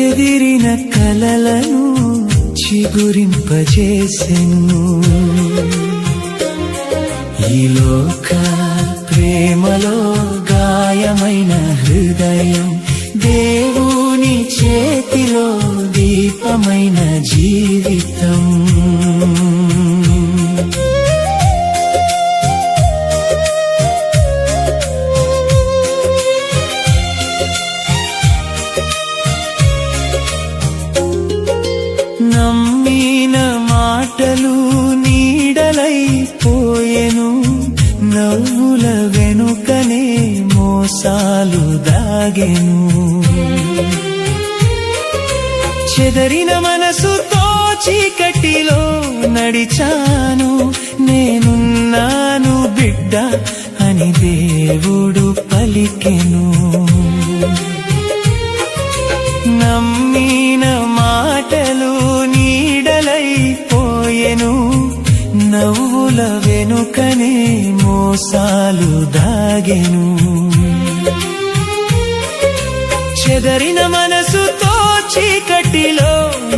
చెదిరిన కలలను చిగురింపజేసెను ఈ లోక ప్రేమలో గాయమైన హృదయం దేవుని చేతిలో దీపమైన జీవితం నమ్మిన మాటలు నీడలైపోయెను నవ్వుల వెనుకనే మోసాలు దాగెను చెదరిన మనసుతో చీకటిలో నడిచాను నేనున్నాను బిడ్డ అని దేవుడు పలికెను నమ్మిన మాటలు నీడలైపోయెను నవ్వుల వెనుకనే మోసాలు దాగెను చెదరిన మనసుతో చీకటిలో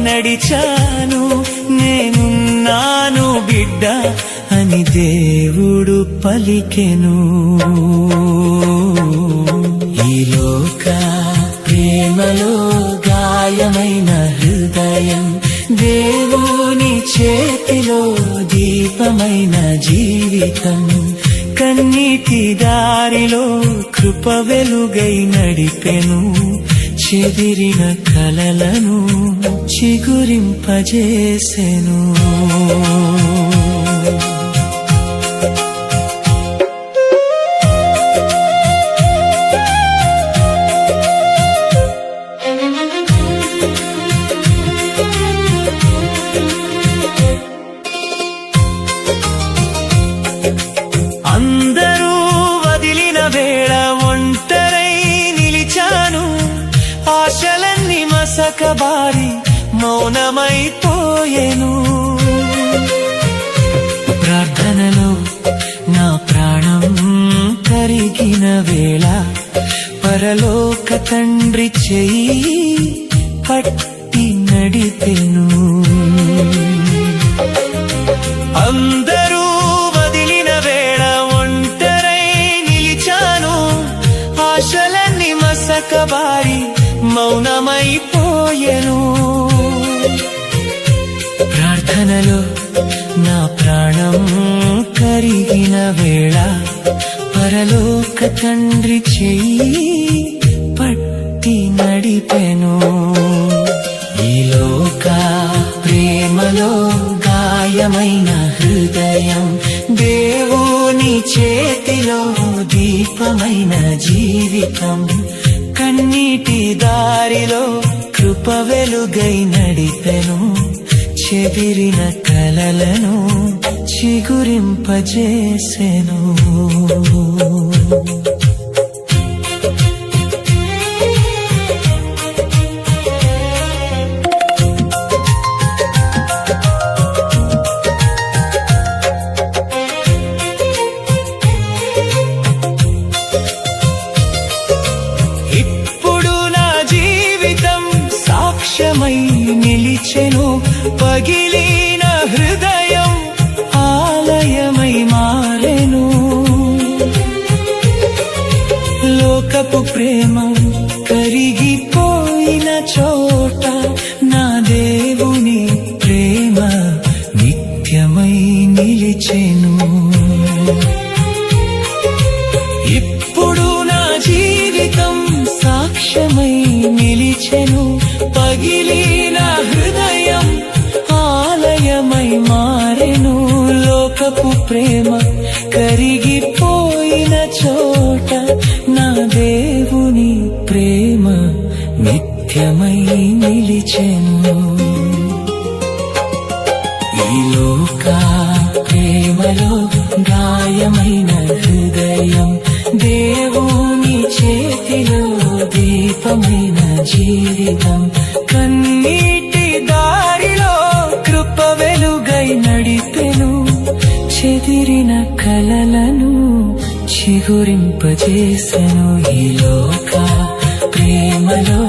నడిచాను నేనున్నాను బిడ్డ అని దేవుడు పలికెను ఈ లోక ప్రేమలో గాయమైన హృదయం దేవుని చేతిలో దీపమైన జీవితం కన్నీటి దారిలో కృప వెలుగై నడిపెను చెదిరిన కలలను చిగురింపజేసెను అందరూ వదిలిన వేళ ఒంటరై నిలిచాను ఆశలన్నీ మసకబారి మౌనమైపోయెను ప్రార్థనలో నా ప్రాణం కరిగిన వేళ పరలోక తండ్రి చెయ్యి పట్టి నడిపెను అందరూ వదిలిన వేళ ఒంటరై నిలిచాను ఆశలన్నీ మసకబారి మౌనమైపోయెను ప్రార్థనలో నా ప్రాణం కరిగిన వేళ పరలోక తండ్రి చెయ్యి పట్టి నడిపెను ఈ లోక ప్రేమలో గాయమైన హృదయం దేవుని చేతిలో దీపమైన జీవితం కన్నీటి దారిలో కృప వెలుగై నడిపెను చెదిరిన కలలను చిగురింపజేసెను సాక్ష్యమై నిలిచెను పగిలిన హృదయం ఆలయమై మారెను లోకపు ప్రేమ కరిగిపోయిన చోట నా దేవుని ప్రేమ నిత్యమై నిలిచెను ఇప్పుడు నా జీవితం సాక్ష్యమై నిలిచెను పగిలిన హృదయం ఆలయమై మారెను లోకపు ప్రేమ కరిగిపోయిన చోట నా దేవుని ప్రేమ నిత్యమై నిలిచెను ఈ లోక ప్రేమలో గాయమైన హృదయం దేవుని చేతిలో దీపమైన జీవితం కన్నీటి దారిలో కృప వెలుగై నడిపెను చెదిరిన కలలను చిగురింపజేసెను ఈ లోక ప్రేమలో